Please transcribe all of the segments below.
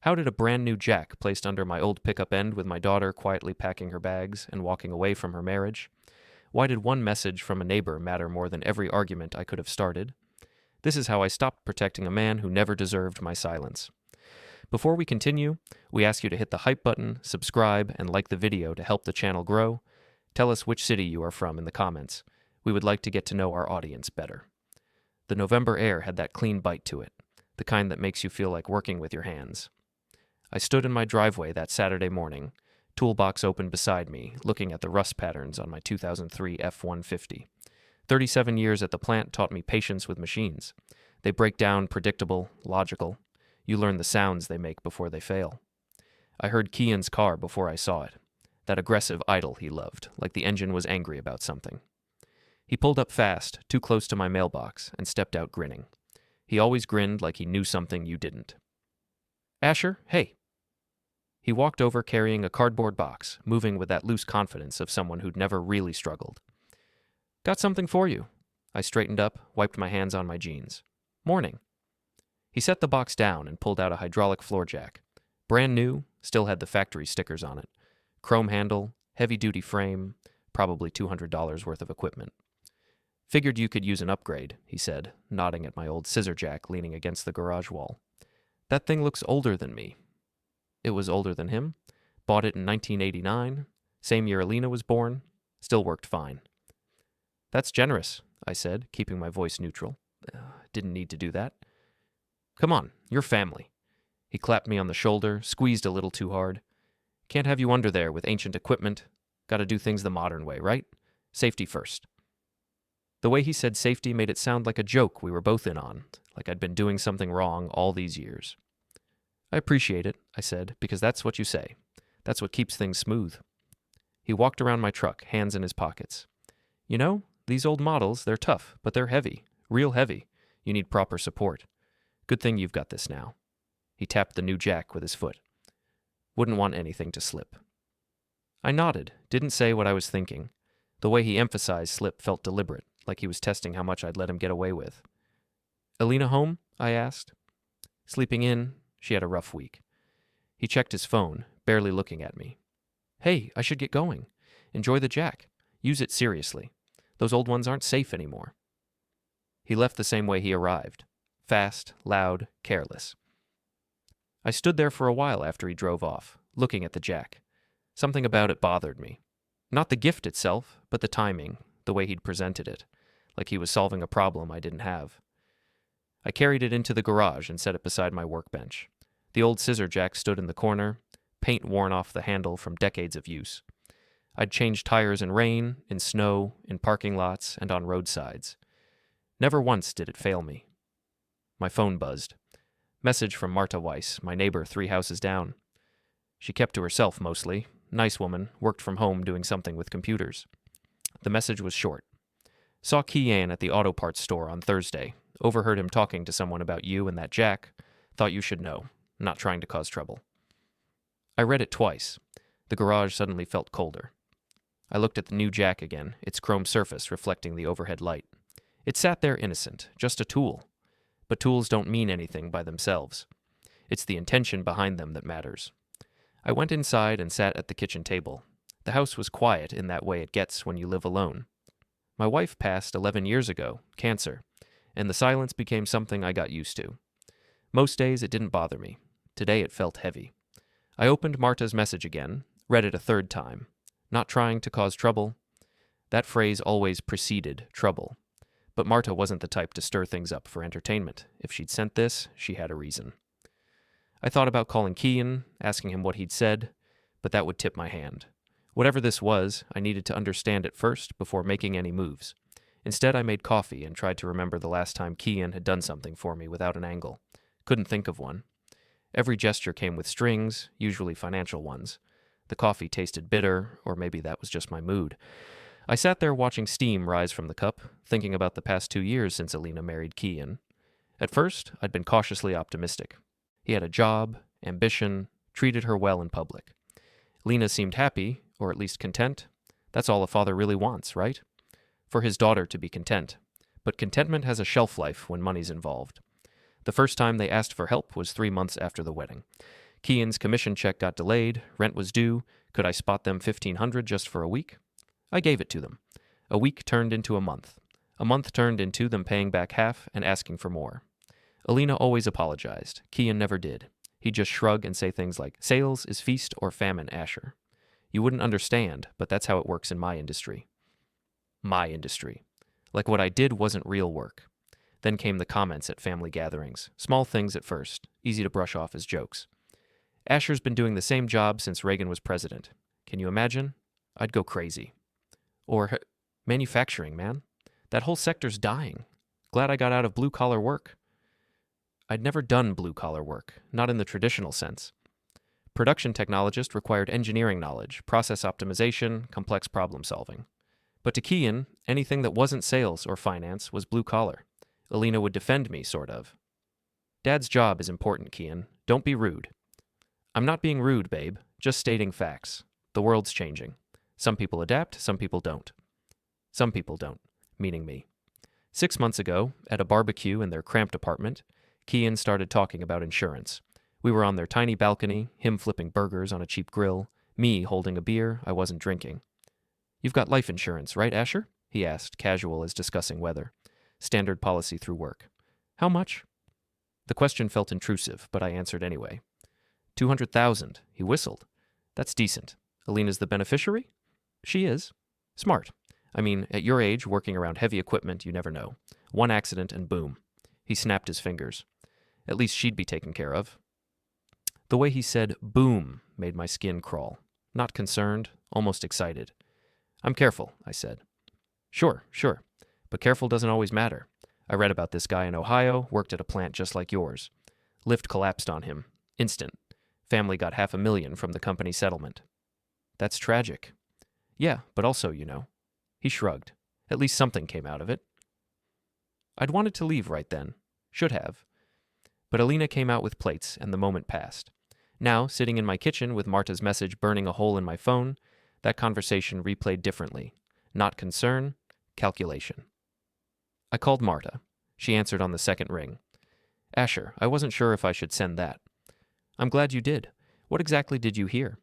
How did a brand new jack placed under my old pickup end with my daughter quietly packing her bags and walking away from her marriage? Why did one message from a neighbor matter more than every argument I could have started? This is how I stopped protecting a man who never deserved my silence. Before we continue, we ask you to hit the hype button, subscribe, and like the video to help the channel grow. Tell us which city you are from in the comments. We would like to get to know our audience better. The November air had that clean bite to it, the kind that makes you feel like working with your hands. I stood in my driveway that Saturday morning, toolbox open beside me, looking at the rust patterns on my 2003 F-150. 37 years at the plant taught me patience with machines. They break down predictable, logical. You learn the sounds they make before they fail. I heard Kian's car before I saw it. That aggressive idle he loved, like the engine was angry about something. He pulled up fast, too close to my mailbox, and stepped out grinning. He always grinned like he knew something you didn't. Asher, hey. He walked over carrying a cardboard box, moving with that loose confidence of someone who'd never really struggled. Got something for you. I straightened up, wiped my hands on my jeans. Morning. He set the box down and pulled out a hydraulic floor jack. Brand new, still had the factory stickers on it. Chrome handle, heavy-duty frame, probably $200 worth of equipment. Figured you could use an upgrade, he said, nodding at my old scissor jack leaning against the garage wall. That thing looks older than me. It was older than him. Bought it in 1989. Same year Alina was born. Still worked fine. That's generous, I said, keeping my voice neutral. Didn't need to do that. Come on, you're family. He clapped me on the shoulder, squeezed a little too hard. Can't have you under there with ancient equipment. Gotta do things the modern way, right? Safety first. The way he said safety made it sound like a joke we were both in on, like I'd been doing something wrong all these years. I appreciate it, I said, because that's what you say. That's what keeps things smooth. He walked around my truck, hands in his pockets. You know, these old models, they're tough, but they're heavy, real heavy. You need proper support. Good thing you've got this now. He tapped the new jack with his foot. Wouldn't want anything to slip. I nodded, didn't say what I was thinking. The way he emphasized slip felt deliberate, like he was testing how much I'd let him get away with. Alina home? I asked. Sleeping in. She had a rough week. He checked his phone, barely looking at me. Hey, I should get going. Enjoy the jack. Use it seriously. Those old ones aren't safe anymore. He left the same way he arrived. Fast, loud, careless. I stood there for a while after he drove off, looking at the jack. Something about it bothered me. Not the gift itself, but the timing, the way he'd presented it, like he was solving a problem I didn't have. I carried it into the garage and set it beside my workbench. The old scissor jack stood in the corner, paint worn off the handle from decades of use. I'd changed tires in rain, in snow, in parking lots, and on roadsides. Never once did it fail me. My phone buzzed. Message from Marta Weiss, my neighbor 3 houses down. She kept to herself mostly. Nice woman, worked from home doing something with computers. The message was short. Saw Kian at the auto parts store on Thursday. Overheard him talking to someone about you and that jack. Thought you should know. Not trying to cause trouble. I read it twice. The garage suddenly felt colder. I looked at the new jack again, its chrome surface reflecting the overhead light. It sat there innocent, just a tool. But tools don't mean anything by themselves. It's the intention behind them that matters. I went inside and sat at the kitchen table. The house was quiet in that way it gets when you live alone. My wife passed 11 years ago, cancer, and the silence became something I got used to. Most days it didn't bother me. Today it felt heavy. I opened Marta's message again, read it a third time. Not trying to cause trouble. That phrase always preceded trouble. But Marta wasn't the type to stir things up for entertainment. If she'd sent this, she had a reason. I thought about calling Kian, asking him what he'd said, but that would tip my hand. Whatever this was, I needed to understand it first before making any moves. Instead, I made coffee and tried to remember the last time Kian had done something for me without an angle. Couldn't think of one. Every gesture came with strings, usually financial ones. The coffee tasted bitter, or maybe that was just my mood. I sat there watching steam rise from the cup, thinking about the past 2 years since Alina married Kian. At first, I'd been cautiously optimistic. He had a job, ambition, treated her well in public. Lena seemed happy, or at least content. That's all a father really wants, right? For his daughter to be content. But contentment has a shelf life when money's involved. The first time they asked for help was 3 months after the wedding. Kian's commission check got delayed, rent was due, could I spot them $1,500 just for a week? I gave it to them. A week turned into a month. A month turned into them paying back half and asking for more. Alina always apologized. Kian never did. He'd just shrug and say things like, "Sales is feast or famine, Asher." You wouldn't understand, but that's how it works in my industry. My industry. Like what I did wasn't real work. Then came the comments at family gatherings. Small things at first, easy to brush off as jokes. Asher's been doing the same job since Reagan was president. Can you imagine? I'd go crazy. Or, manufacturing, man. That whole sector's dying. Glad I got out of blue-collar work. I'd never done blue-collar work, not in the traditional sense. Production technologist required engineering knowledge, process optimization, complex problem-solving. But to Kian, anything that wasn't sales or finance was blue-collar. Alina would defend me, sort of. Dad's job is important, Kian. Don't be rude. I'm not being rude, babe. Just stating facts. The world's changing. Some people adapt, some people don't. Some people don't, meaning me. 6 months ago, at a barbecue in their cramped apartment, Kian started talking about insurance. We were on their tiny balcony, him flipping burgers on a cheap grill, me holding a beer I wasn't drinking. You've got life insurance, right, Asher? He asked, casual as discussing weather. Standard policy through work. How much? The question felt intrusive, but I answered anyway. 200,000, he whistled. That's decent. Alina's the beneficiary? She is. Smart. I mean, at your age, working around heavy equipment, you never know. One accident and boom. He snapped his fingers. At least she'd be taken care of. The way he said boom made my skin crawl. Not concerned, almost excited. I'm careful, I said. Sure. But careful doesn't always matter. I read about this guy in Ohio, worked at a plant just like yours. Lift collapsed on him. Instant. Family got $500,000 from the company settlement. That's tragic. Yeah, but also, you know. He shrugged. At least something came out of it. I'd wanted to leave right then. Should have. But Alina came out with plates, and the moment passed. Now, sitting in my kitchen with Marta's message burning a hole in my phone, that conversation replayed differently. Not concern, calculation. I called Marta. She answered on the second ring. Asher, I wasn't sure if I should send that. I'm glad you did. What exactly did you hear?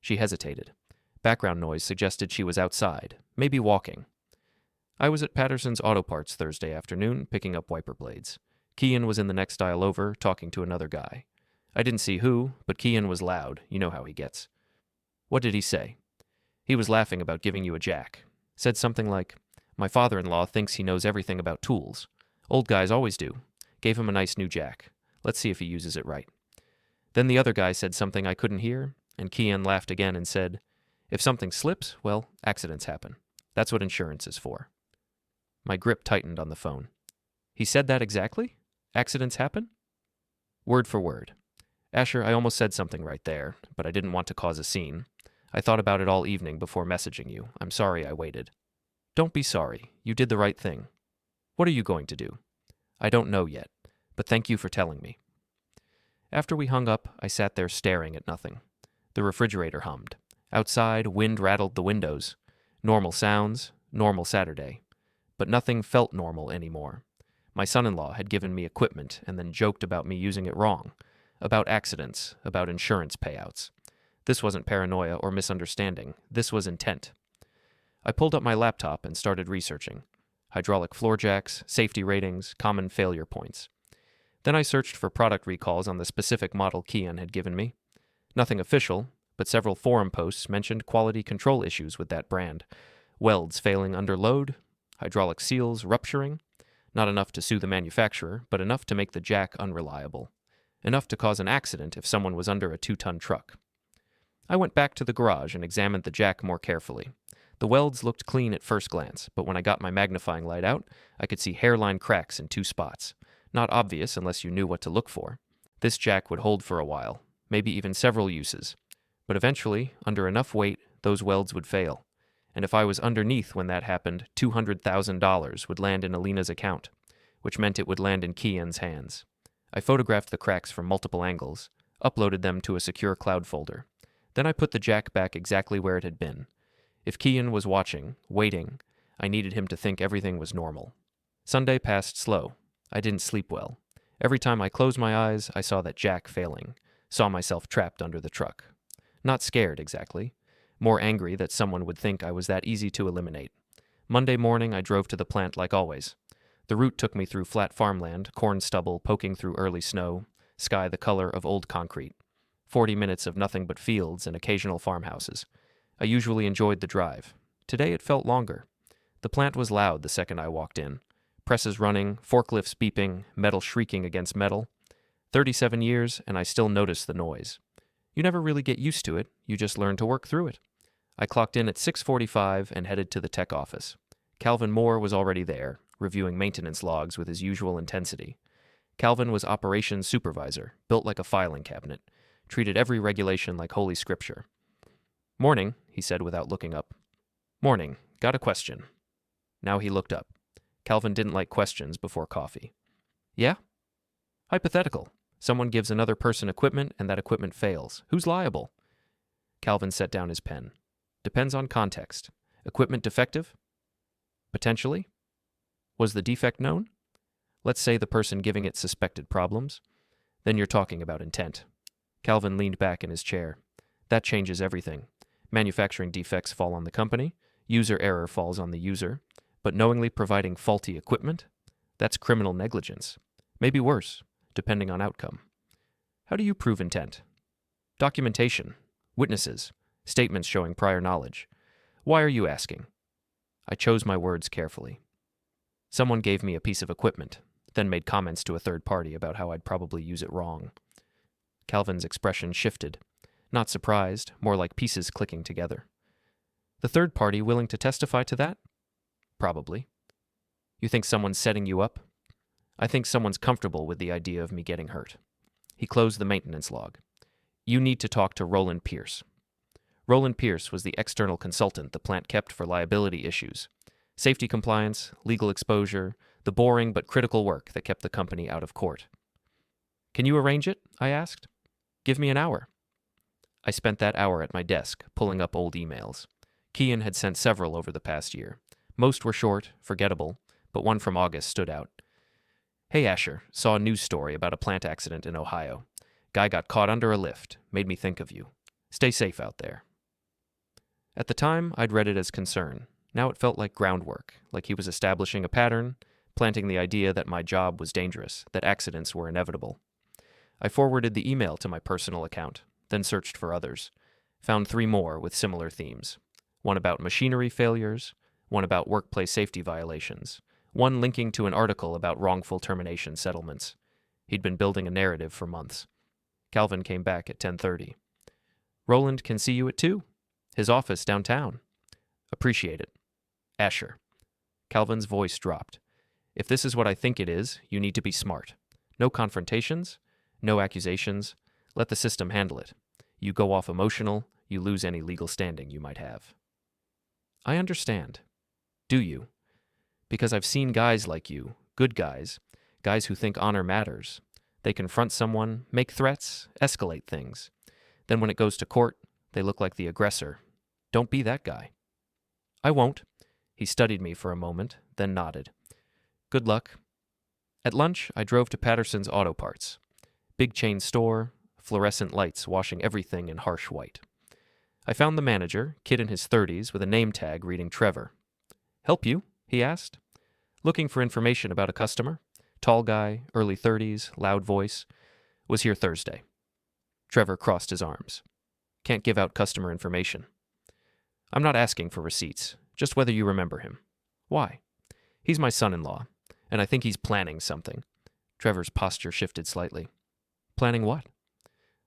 She hesitated. Background noise suggested she was outside, maybe walking. I was at Patterson's Auto Parts Thursday afternoon, picking up wiper blades. Kian was in the next aisle over, talking to another guy. I didn't see who, but Kian was loud. You know how he gets. What did he say? He was laughing about giving you a jack. Said something like, my father-in-law thinks he knows everything about tools. Old guys always do. Gave him a nice new jack. Let's see if he uses it right. Then the other guy said something I couldn't hear, and Kian laughed again and said, if something slips, well, accidents happen. That's what insurance is for. My grip tightened on the phone. He said that exactly? Accidents happen? Word for word. Asher, I almost said something right there, but I didn't want to cause a scene. I thought about it all evening before messaging you. I'm sorry I waited. Don't be sorry. You did the right thing. What are you going to do? I don't know yet, but thank you for telling me. After we hung up, I sat there staring at nothing. The refrigerator hummed. Outside, wind rattled the windows. Normal sounds, normal Saturday. But nothing felt normal anymore. My son-in-law had given me equipment and then joked about me using it wrong. About accidents, about insurance payouts. This wasn't paranoia or misunderstanding. This was intent. I pulled up my laptop and started researching. Hydraulic floor jacks, safety ratings, common failure points. Then I searched for product recalls on the specific model Kian had given me. Nothing official, but several forum posts mentioned quality control issues with that brand. Welds failing under load, hydraulic seals rupturing. Not enough to sue the manufacturer, but enough to make the jack unreliable. Enough to cause an accident if someone was under a 2-ton truck. I went back to the garage and examined the jack more carefully. The welds looked clean at first glance, but when I got my magnifying light out, I could see hairline cracks in 2 spots. Not obvious unless you knew what to look for. This jack would hold for a while, maybe even several uses. But eventually, under enough weight, those welds would fail. And if I was underneath when that happened, $200,000 would land in Alina's account, which meant it would land in Kian's hands. I photographed the cracks from multiple angles, uploaded them to a secure cloud folder. Then I put the jack back exactly where it had been. If Kian was watching, waiting, I needed him to think everything was normal. Sunday passed slow. I didn't sleep well. Every time I closed my eyes, I saw that jack failing. Saw myself trapped under the truck. Not scared, exactly. More angry that someone would think I was that easy to eliminate. Monday morning, I drove to the plant like always. The route took me through flat farmland, corn stubble poking through early snow, sky the color of old concrete. 40 minutes of nothing but fields and occasional farmhouses. I usually enjoyed the drive. Today it felt longer. The plant was loud the second I walked in. Presses running, forklifts beeping, metal shrieking against metal. 37 years, and I still notice the noise. You never really get used to it, you just learn to work through it. I clocked in at 6:45 and headed to the tech office. Calvin Moore was already there, reviewing maintenance logs with his usual intensity. Calvin was operations supervisor, built like a filing cabinet, treated every regulation like holy scripture. "Morning," he said without looking up. "Morning. Got a question." Now he looked up. Calvin didn't like questions before coffee. "Yeah?" "Hypothetical. Someone gives another person equipment and that equipment fails. Who's liable?" Calvin set down his pen. "Depends on context. Equipment defective?" "Potentially." "Was the defect known?" "Let's say the person giving it suspected problems." "Then you're talking about intent." Calvin leaned back in his chair. "That changes everything. Manufacturing defects fall on the company. User error falls on the user. But knowingly providing faulty equipment? That's criminal negligence. Maybe worse, depending on outcome. How do you prove intent? Documentation. Witnesses. Statements showing prior knowledge. Why are you asking?" I chose my words carefully. "Someone gave me a piece of equipment, then made comments to a third party about how I'd probably use it wrong." Calvin's expression shifted. Not surprised, more like pieces clicking together. "The third party willing to testify to that?" "Probably." "You think someone's setting you up?" "I think someone's comfortable with the idea of me getting hurt." He closed the maintenance log. "You need to talk to Roland Pierce." Roland Pierce was the external consultant the plant kept for liability issues. Safety compliance, legal exposure, the boring but critical work that kept the company out of court. "Can you arrange it?" I asked. "Give me an hour." I spent that hour at my desk, pulling up old emails. Kian had sent several over the past year. Most were short, forgettable, but one from August stood out. "Hey Asher, saw a news story about a plant accident in Ohio. Guy got caught under a lift. Made me think of you. Stay safe out there." At the time, I'd read it as concern. Now it felt like groundwork, like he was establishing a pattern, planting the idea that my job was dangerous, that accidents were inevitable. I forwarded the email to my personal account, then searched for others. Found 3 more with similar themes. One about machinery failures, one about workplace safety violations, one linking to an article about wrongful termination settlements. He'd been building a narrative for months. Calvin came back at 10:30. "Roland can see you at 2. His office downtown." "Appreciate it. Asher." Calvin's voice dropped. "If this is what I think it is, you need to be smart. No confrontations, no accusations. Let the system handle it. You go off emotional, you lose any legal standing you might have." I understand. Do you? Because I've seen guys like you, good guys who think honor matters. They confront someone, make threats, escalate things. Then when it goes to court, they look like the aggressor. Don't be that guy. "I won't." He studied me for a moment, then nodded. "Good luck." At lunch, I drove to Patterson's Auto Parts. Big chain store, fluorescent lights washing everything in harsh white. I found the manager, kid in his 30s, with a name tag reading Trevor. "Help you?" he asked. "Looking for information about a customer. Tall guy, early 30s, loud voice. Was here Thursday." Trevor crossed his arms. "Can't give out customer information." "I'm not asking for receipts, just whether you remember him." "Why?" "He's my son-in-law, and I think he's planning something." Trevor's posture shifted slightly. "Planning what?"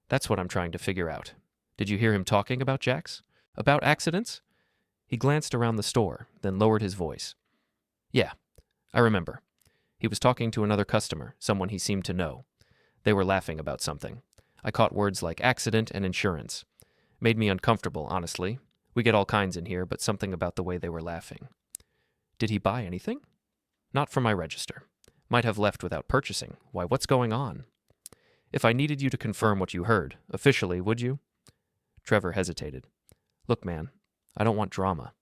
"That's what I'm trying to figure out. Did you hear him talking about Jax? About accidents?" He glanced around the store, then lowered his voice. "Yeah, I remember. He was talking to another customer, someone he seemed to know. They were laughing about something. I caught words like accident and insurance. Made me uncomfortable, honestly. We get all kinds in here, but something about the way they were laughing." "Did he buy anything?" "Not from my register. Might have left without purchasing. Why, what's going on?" "If I needed you to confirm what you heard, officially, would you?" Trevor hesitated. "Look, man, I don't want drama."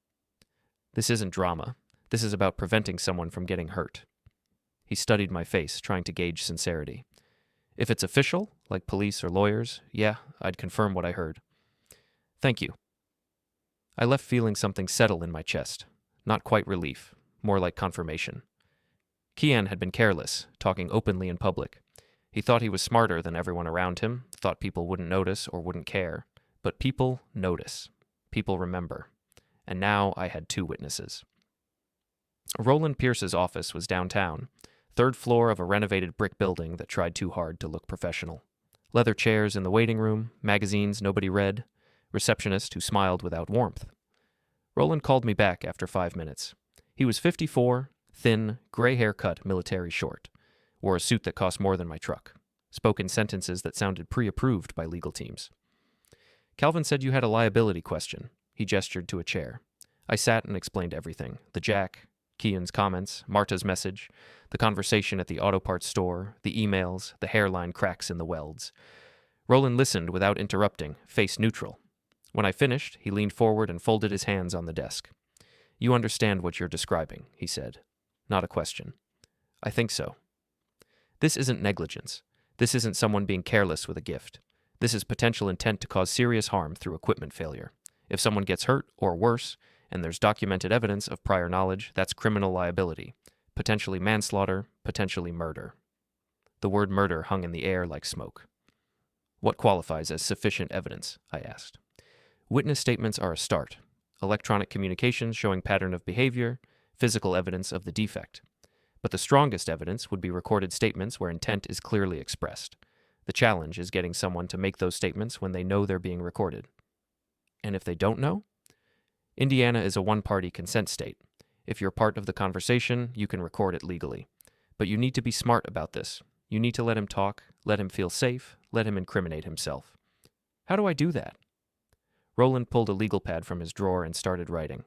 "This isn't drama. This is about preventing someone from getting hurt." He studied my face, trying to gauge sincerity. "If it's official, like police or lawyers, yeah, I'd confirm what I heard. Thank you. I left feeling something settle in my chest. Not quite relief, more like confirmation. Kian had been careless, talking openly in public. He thought he was smarter than everyone around him, thought people wouldn't notice or wouldn't care. But people notice. People remember. And now I had 2 witnesses. Roland Pierce's office was downtown, 3rd floor of a renovated brick building that tried too hard to look professional. Leather chairs in the waiting room, magazines nobody read, receptionist who smiled without warmth. Roland called me back after 5 minutes. He was 54, thin, gray haircut, military short. Wore a suit that cost more than my truck. Spoke in sentences that sounded pre-approved by legal teams. Calvin said you had a liability question. He gestured to a chair. I sat and explained everything. The jack, Kian's comments, Marta's message, the conversation at the auto parts store, the emails, the hairline cracks in the welds. Roland listened without interrupting, face neutral. When I finished, he leaned forward and folded his hands on the desk. You understand what you're describing, he said. Not a question. I think so. This isn't negligence. This isn't someone being careless with a gift. This is potential intent to cause serious harm through equipment failure. If someone gets hurt, or worse, and there's documented evidence of prior knowledge, that's criminal liability. Potentially manslaughter, potentially murder. The word murder hung in the air like smoke. What qualifies as sufficient evidence? I asked. Witness statements are a start. Electronic communications showing pattern of behavior, physical evidence of the defect. But the strongest evidence would be recorded statements where intent is clearly expressed. The challenge is getting someone to make those statements when they know they're being recorded. And if they don't know? Indiana is a one-party consent state. If you're part of the conversation, you can record it legally. But you need to be smart about this. You need to let him talk, let him feel safe, let him incriminate himself. How do I do that? Roland pulled a legal pad from his drawer and started writing.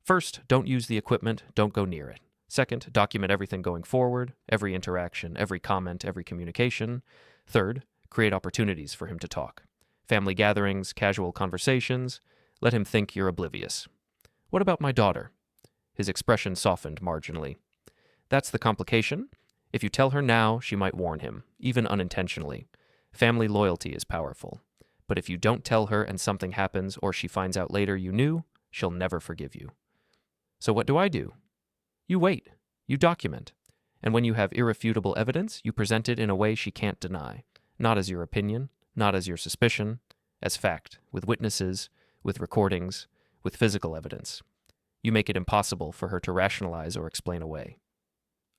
First, don't use the equipment, don't go near it. Second, document everything going forward, every interaction, every comment, every communication. Third, create opportunities for him to talk. Family gatherings, casual conversations. Let him think you're oblivious. What about my daughter? His expression softened marginally. That's the complication. If you tell her now, she might warn him, even unintentionally. Family loyalty is powerful. But if you don't tell her and something happens or she finds out later you knew, she'll never forgive you. So what do? You wait. You document. And when you have irrefutable evidence, you present it in a way she can't deny. Not as your opinion, not as your suspicion, as fact, with witnesses, with recordings, with physical evidence. You make it impossible for her to rationalize or explain away.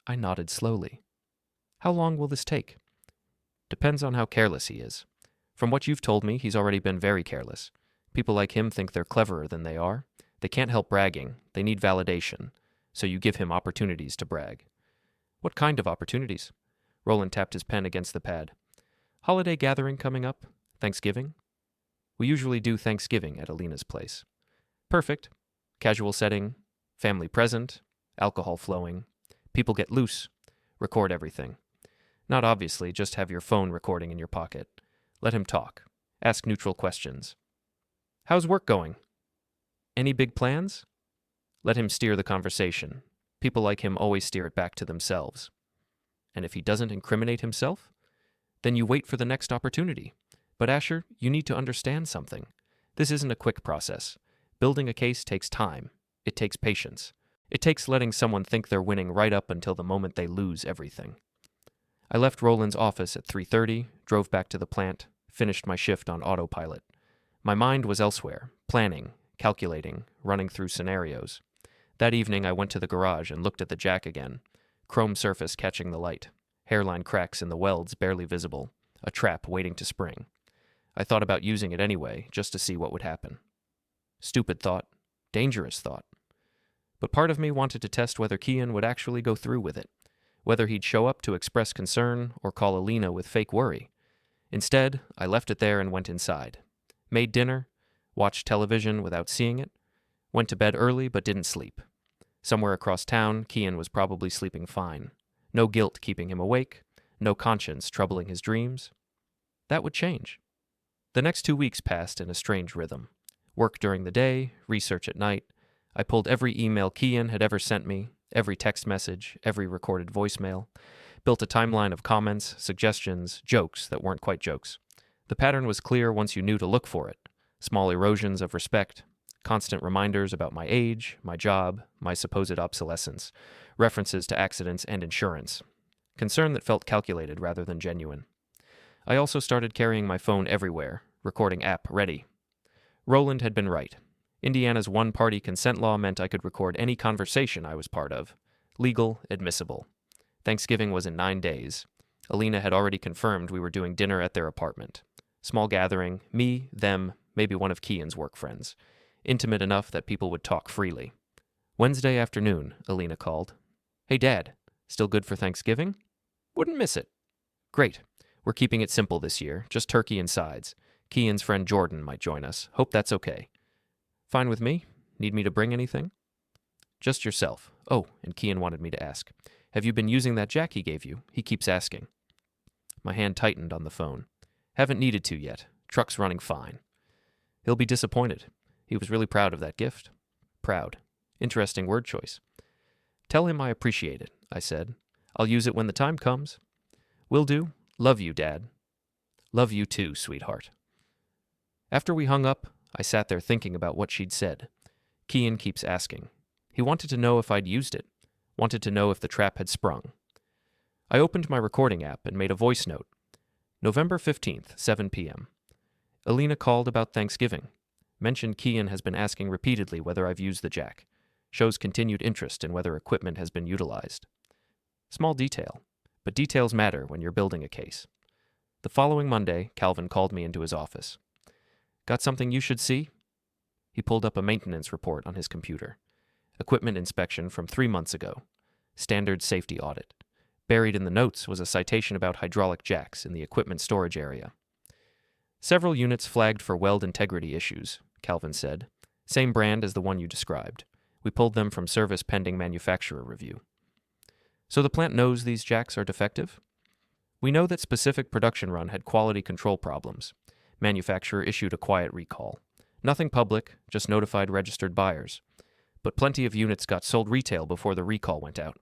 I nodded slowly. How long will this take? Depends on how careless he is. From what you've told me, he's already been very careless. People like him think they're cleverer than they are. They can't help bragging. They need validation. So you give him opportunities to brag. What kind of opportunities? Roland tapped his pen against the pad. Holiday gathering coming up? Thanksgiving? We usually do Thanksgiving at Alina's place. Perfect. Casual setting, family present, alcohol flowing. People get loose. Record everything. Not obviously, just have your phone recording in your pocket. Let him talk. Ask neutral questions. How's work going? Any big plans? Let him steer the conversation. People like him always steer it back to themselves. And if he doesn't incriminate himself, then you wait for the next opportunity. But Asher, you need to understand something. This isn't a quick process. Building a case takes time. It takes patience. It takes letting someone think they're winning right up until the moment they lose everything. I left Roland's office at 3:30, drove back to the plant, finished my shift on autopilot. My mind was elsewhere, planning, calculating, running through scenarios. That evening I went to the garage and looked at the jack again. Chrome surface catching the light. Hairline cracks in the welds barely visible. A trap waiting to spring. I thought about using it anyway, just to see what would happen. Stupid thought. Dangerous thought. But part of me wanted to test whether Kian would actually go through with it. Whether he'd show up to express concern or call Alina with fake worry. Instead, I left it there and went inside. Made dinner, watched television without seeing it, went to bed early but didn't sleep. Somewhere across town, Kian was probably sleeping fine. No guilt keeping him awake, no conscience troubling his dreams. That would change. The next 2 weeks passed in a strange rhythm. Work during the day, research at night. I pulled every email Kian had ever sent me, every text message, every recorded voicemail. Built a timeline of comments, suggestions, jokes that weren't quite jokes. The pattern was clear once you knew to look for it. Small erosions of respect, constant reminders about my age, my job, my supposed obsolescence, references to accidents and insurance. Concern that felt calculated rather than genuine. I also started carrying my phone everywhere, recording app ready. Roland had been right. Indiana's one-party consent law meant I could record any conversation I was part of. Legal, admissible. Thanksgiving was in 9 days. Alina had already confirmed we were doing dinner at their apartment. Small gathering, me, them, maybe one of Kian's work friends. Intimate enough that people would talk freely. Wednesday afternoon, Alina called. Hey, Dad, still good for Thanksgiving? Wouldn't miss it. Great. We're keeping it simple this year, just turkey and sides. Kian's friend Jordan might join us. Hope that's okay. Fine with me? Need me to bring anything? Just yourself. Oh, and Kian wanted me to ask. Have you been using that jack he gave you? He keeps asking. My hand tightened on the phone. Haven't needed to yet. Truck's running fine. He'll be disappointed. He was really proud of that gift. Proud. Interesting word choice. Tell him I appreciate it, I said. I'll use it when the time comes. Will do. Love you, Dad. Love you too, sweetheart. After we hung up, I sat there thinking about what she'd said. Kian keeps asking. He wanted to know if I'd used it. Wanted to know if the trap had sprung. I opened my recording app and made a voice note. November 15th, 7 p.m. Alina called about Thanksgiving. Mentioned Kian has been asking repeatedly whether I've used the jack. Shows continued interest in whether equipment has been utilized. Small detail, but details matter when you're building a case. The following Monday, Calvin called me into his office. Got something you should see? He pulled up a maintenance report on his computer. Equipment inspection from 3 months ago. Standard safety audit. Buried in the notes was a citation about hydraulic jacks in the equipment storage area. Several units flagged for weld integrity issues, Calvin said. Same brand as the one you described. We pulled them from service pending manufacturer review. So the plant knows these jacks are defective? We know that specific production run had quality control problems. Manufacturer issued a quiet recall. Nothing public, just notified registered buyers. But plenty of units got sold retail before the recall went out.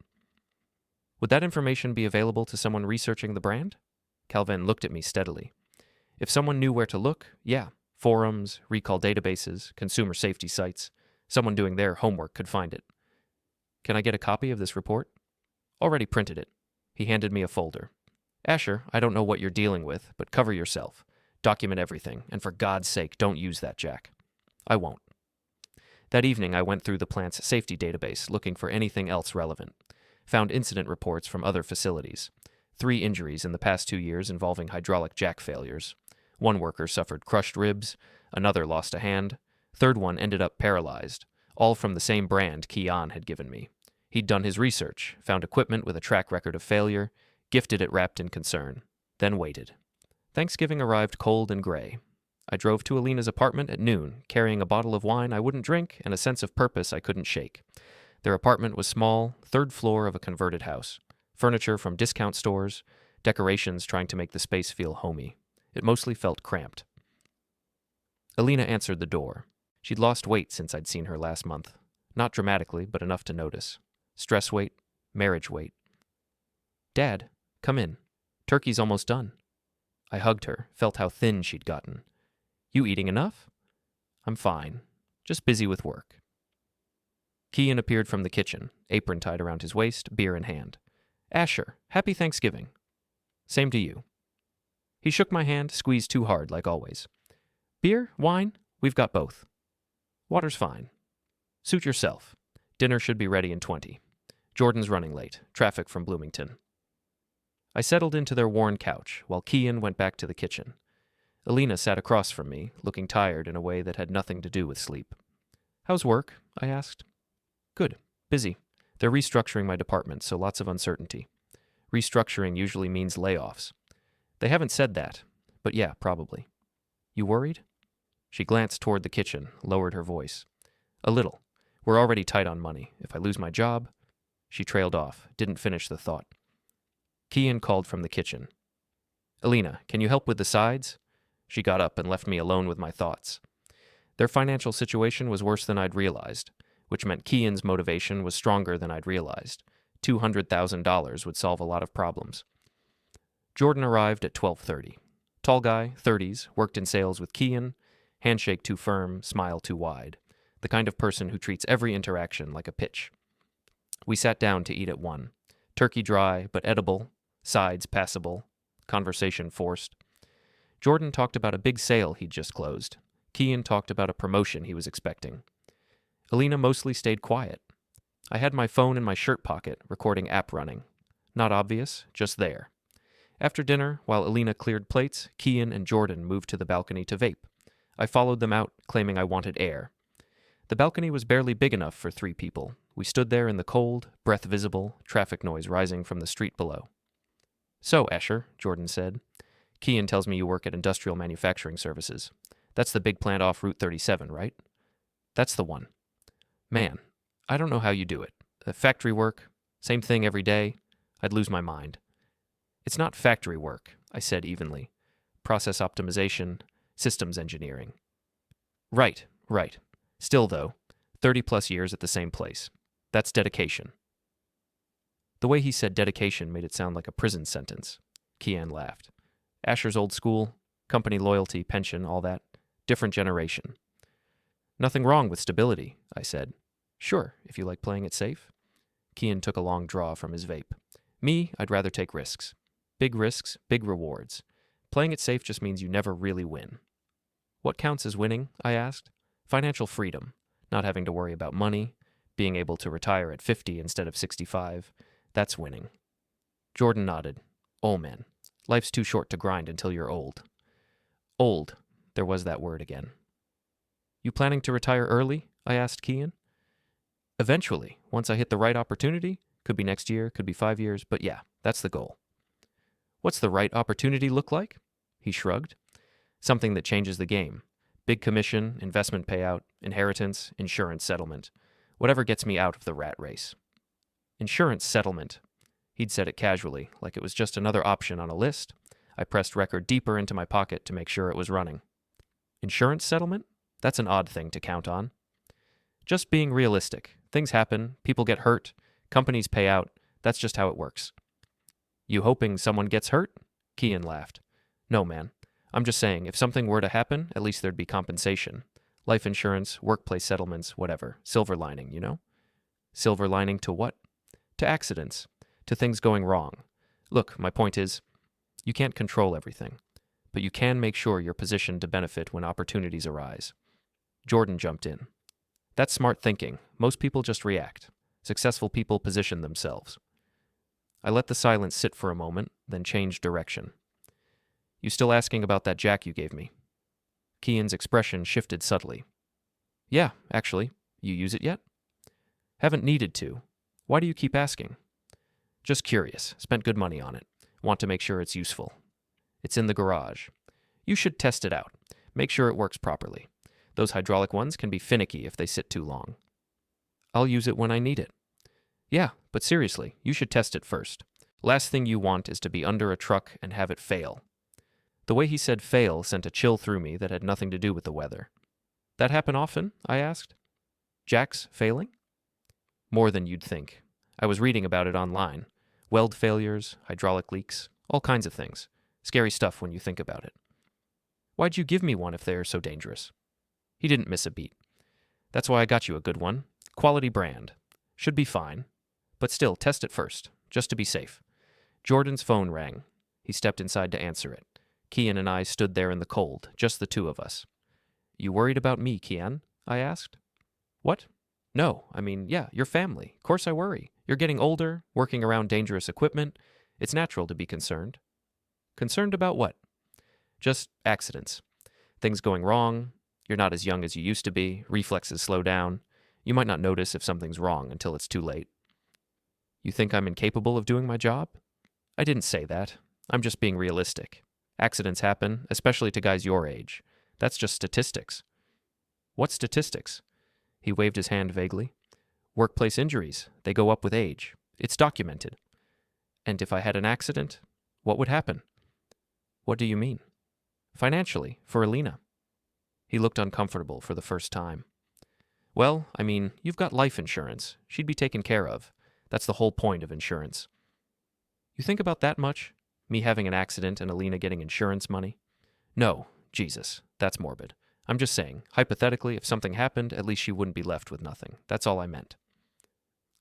Would that information be available to someone researching the brand? Calvin looked at me steadily. If someone knew where to look, yeah. Forums, recall databases, consumer safety sites. Someone doing their homework could find it. Can I get a copy of this report? Already printed it. He handed me a folder. Asher, I don't know what you're dealing with, but cover yourself. Document everything, and for God's sake, don't use that jack. I won't. That evening, I went through the plant's safety database looking for anything else relevant. Found incident reports from other facilities. 3 injuries in the past 2 years involving hydraulic jack failures. 1 worker suffered crushed ribs, another lost a hand, 3rd one ended up paralyzed, all from the same brand Kian had given me. He'd done his research, found equipment with a track record of failure, gifted it wrapped in concern, then waited. Thanksgiving arrived cold and gray. I drove to Alina's apartment at noon, carrying a bottle of wine I wouldn't drink and a sense of purpose I couldn't shake. Their apartment was small, 3rd floor of a converted house. Furniture from discount stores, decorations trying to make the space feel homey. It mostly felt cramped. Alina answered the door. She'd lost weight since I'd seen her last month. Not dramatically, but enough to notice. Stress weight, marriage weight. Dad, come in. Turkey's almost done. I hugged her, felt how thin she'd gotten. You eating enough? I'm fine. Just busy with work. Kian appeared from the kitchen, apron tied around his waist, beer in hand. Asher, happy Thanksgiving. Same to you. He shook my hand, squeezed too hard, like always. Beer? Wine? We've got both. Water's fine. Suit yourself. Dinner should be ready in 20. Jordan's running late. Traffic from Bloomington. I settled into their worn couch, while Kian went back to the kitchen. Alina sat across from me, looking tired in a way that had nothing to do with sleep. How's work? I asked. Good. Busy. They're restructuring my department, so lots of uncertainty. Restructuring usually means layoffs. They haven't said that, but yeah, probably. You worried? She glanced toward the kitchen, lowered her voice. A little. We're already tight on money. If I lose my job... She trailed off, didn't finish the thought. Kian called from the kitchen. Alina, can you help with the sides? She got up and left me alone with my thoughts. Their financial situation was worse than I'd realized, which meant Kian's motivation was stronger than I'd realized. $200,000 would solve a lot of problems. Jordan arrived at 12:30. Tall guy, 30s, worked in sales with Kian, handshake too firm, smile too wide. The kind of person who treats every interaction like a pitch. We sat down to eat at 1. Turkey dry, but edible, sides passable, conversation forced. Jordan talked about a big sale he'd just closed. Kian talked about a promotion he was expecting. Alina mostly stayed quiet. I had my phone in my shirt pocket, recording app running. Not obvious, just there. After dinner, while Alina cleared plates, Kian and Jordan moved to the balcony to vape. I followed them out, claiming I wanted air. The balcony was barely big enough for 3 people. We stood there in the cold, breath visible, traffic noise rising from the street below. "So, Escher," Jordan said, "Kian tells me you work at Industrial Manufacturing Services. That's the big plant off Route 37, right?" "That's the one." "Man, I don't know how you do it. Factory work, same thing every day. I'd lose my mind." "It's not factory work," I said evenly. "Process optimization, systems engineering." Right. Still, though, 30-plus years at the same place. That's dedication." The way he said dedication made it sound like a prison sentence. Kian laughed. "Asher's old school, company loyalty, pension, all that. Different generation." "Nothing wrong with stability," I said. "Sure, if you like playing it safe." Kian took a long draw from his vape. "Me, I'd rather take risks. Big risks, big rewards. Playing it safe just means you never really win." "What counts as winning?" I asked. "Financial freedom, not having to worry about money, being able to retire at 50 instead of 65. That's winning." Jordan nodded. "Oh, man, life's too short to grind until you're old." Old. There was that word again. "You planning to retire early?" I asked Kian. "Eventually, once I hit the right opportunity. Could be next year, could be 5 years, but yeah, that's the goal." "What's the right opportunity look like?" He shrugged. "Something that changes the game. Big commission, investment payout, inheritance, insurance settlement. Whatever gets me out of the rat race." Insurance settlement. He'd said it casually, like it was just another option on a list. I pressed record deeper into my pocket to make sure it was running. Insurance settlement? That's an odd thing to count on. "Just being realistic. Things happen, people get hurt, companies pay out. That's just how it works." "You hoping someone gets hurt?" Kian laughed. "No, man. I'm just saying, if something were to happen, at least there'd be compensation. Life insurance, workplace settlements, whatever. Silver lining, you know?" "Silver lining to what?" "To accidents. To things going wrong. Look, my point is, you can't control everything, but you can make sure you're positioned to benefit when opportunities arise." Jordan jumped in. "That's smart thinking. Most people just react. Successful people position themselves." I let the silence sit for a moment, then changed direction. "You still asking about that jack you gave me?" Kian's expression shifted subtly. "Yeah, actually. You use it yet?" "Haven't needed to. Why do you keep asking?" "Just curious. Spent good money on it. Want to make sure it's useful." "It's in the garage." "You should test it out. Make sure it works properly. Those hydraulic ones can be finicky if they sit too long." "I'll use it when I need it." "Yeah, but seriously, you should test it first. Last thing you want is to be under a truck and have it fail." The way he said fail sent a chill through me that had nothing to do with the weather. "That happen often?" I asked. "Jacks failing?" "More than you'd think. I was reading about it online. Weld failures, hydraulic leaks, all kinds of things. Scary stuff when you think about it." "Why'd you give me one if they're so dangerous?" He didn't miss a beat. "That's why I got you a good one. Quality brand. Should be fine. But still, test it first, just to be safe." Jordan's phone rang. He stepped inside to answer it. Kian and I stood there in the cold, just the two of us. "You worried about me, Kian?" I asked. "What? No, I mean, yeah, your family. Of course I worry. You're getting older, working around dangerous equipment. It's natural to be concerned." "Concerned about what?" "Just accidents. Things going wrong. You're not as young as you used to be. Reflexes slow down. You might not notice if something's wrong until it's too late." "You think I'm incapable of doing my job?" "I didn't say that. I'm just being realistic. Accidents happen, especially to guys your age. That's just statistics." "What statistics?" He waved his hand vaguely. "Workplace injuries. They go up with age. It's documented." "And if I had an accident, what would happen?" "What do you mean?" "Financially, for Alina." He looked uncomfortable for the first time. "Well, I mean, you've got life insurance. She'd be taken care of. That's the whole point of insurance. You think about that much? Me having an accident and Alina getting insurance money? No, Jesus, that's morbid. I'm just saying, hypothetically, if something happened, at least she wouldn't be left with nothing. That's all I meant.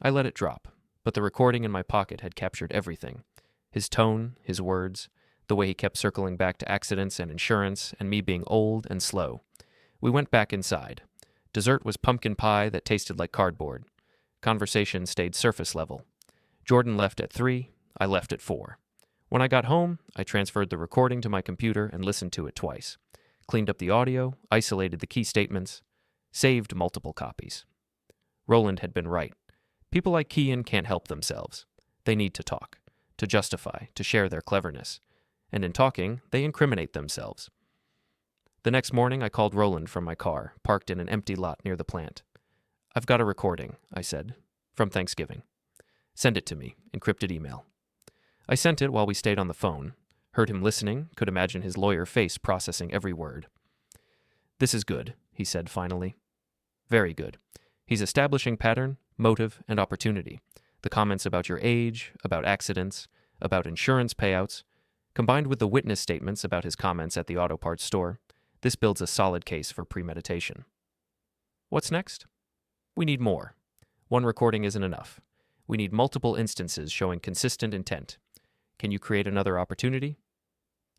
I let it drop, but the recording in my pocket had captured everything. His tone, his words, the way he kept circling back to accidents and insurance, and me being old and slow. We went back inside. Dessert was pumpkin pie that tasted like cardboard. Conversation stayed surface level. Jordan left at 3, I left at 4. When I got home, I transferred the recording to my computer and listened to it twice. Cleaned up the audio, isolated the key statements, saved multiple copies. Roland had been right. People like Kian can't help themselves. They need to talk, to justify, to share their cleverness. And in talking, they incriminate themselves. The next morning, I called Roland from my car, parked in an empty lot near the plant. "I've got a recording," I said, "from Thanksgiving. Send it to me, encrypted email." I sent it while we stayed on the phone, heard him listening, could imagine his lawyer face processing every word. "This is good," he said finally. "Very good. He's establishing pattern, motive, and opportunity. The comments about your age, about accidents, about insurance payouts, combined with the witness statements about his comments at the auto parts store, this builds a solid case for premeditation. What's next? We need more. One recording isn't enough. We need multiple instances showing consistent intent. Can you create another opportunity?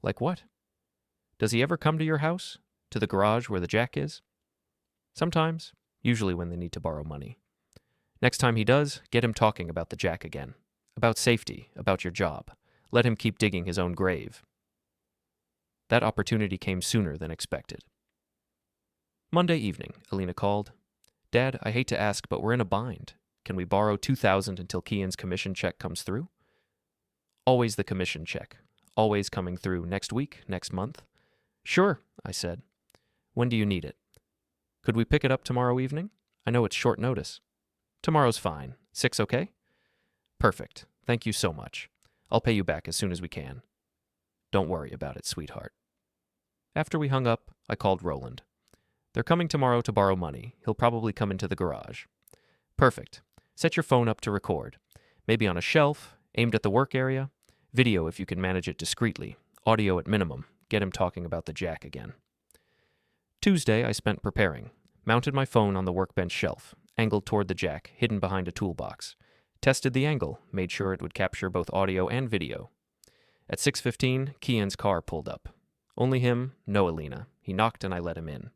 Like what? Does he ever come to your house? To the garage where the jack is? Sometimes, usually when they need to borrow money. Next time he does, get him talking about the jack again. About safety, about your job. Let him keep digging his own grave. That opportunity came sooner than expected. Monday evening, Alina called. "Dad, I hate to ask, but we're in a bind. Can we borrow $2,000 until Kian's commission check comes through?" Always the commission check. Always coming through next week, next month. "Sure," I said. "When do you need it?" "Could we pick it up tomorrow evening? I know it's short notice." "Tomorrow's fine. 6 okay?" "Perfect. Thank you so much. I'll pay you back as soon as we can." "Don't worry about it, sweetheart." After we hung up, I called Roland. "They're coming tomorrow to borrow money. He'll probably come into the garage." "Perfect. Set your phone up to record. Maybe on a shelf, aimed at the work area. Video if you can manage it discreetly. Audio at minimum. Get him talking about the jack again." Tuesday I spent preparing. Mounted my phone on the workbench shelf, angled toward the jack, hidden behind a toolbox. Tested the angle, made sure it would capture both audio and video. At 6:15, Kian's car pulled up. Only him, no Alina. He knocked and I let him in.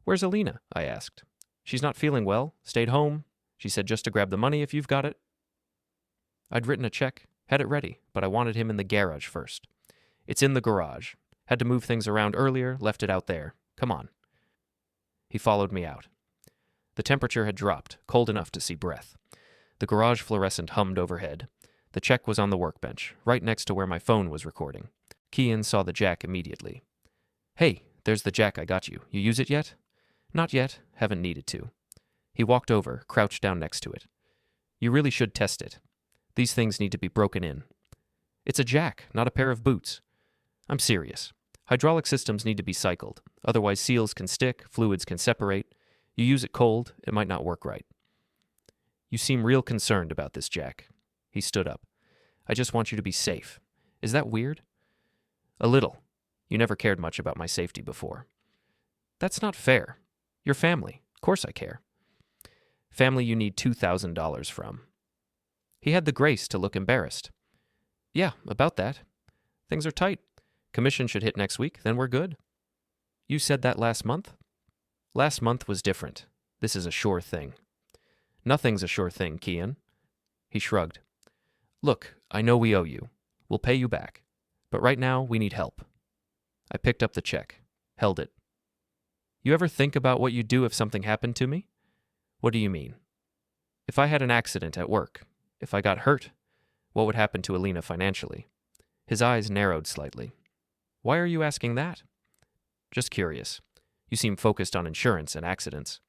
"Where's Alina?" I asked. "She's not feeling well. Stayed home. She said just to grab the money if you've got it." I'd written a check, had it ready, but I wanted him in the garage first. "It's in the garage. Had to move things around earlier, left it out there. Come on." He followed me out. The temperature had dropped, cold enough to see breath. The garage fluorescent hummed overhead. The check was on the workbench, right next to where my phone was recording. Kian saw the jack immediately. "Hey, there's the jack I got you. You use it yet?" "Not yet. Haven't needed to." He walked over, crouched down next to it. "You really should test it. These things need to be broken in." "It's a jack, not a pair of boots." "I'm serious. Hydraulic systems need to be cycled. Otherwise seals can stick, fluids can separate. You use it cold, it might not work right." "You seem real concerned about this, Jack." He stood up. "I just want you to be safe. Is that weird?" "A little. You never cared much about my safety before." "That's not fair. Your family. Of course I care." "Family you need $2,000 from." He had the grace to look embarrassed. "Yeah, about that. Things are tight. Commission should hit next week, then we're good." "You said that last month?" "Last month was different. This is a sure thing." "Nothing's a sure thing, Kian." He shrugged. "Look, I know we owe you. We'll pay you back. But right now, we need help." I picked up the check, held it. "You ever think about what you'd do if something happened to me?" "What do you mean?" "If I had an accident at work, if I got hurt, what would happen to Alina financially?" His eyes narrowed slightly. "Why are you asking that?" "Just curious. You seem focused on insurance and accidents.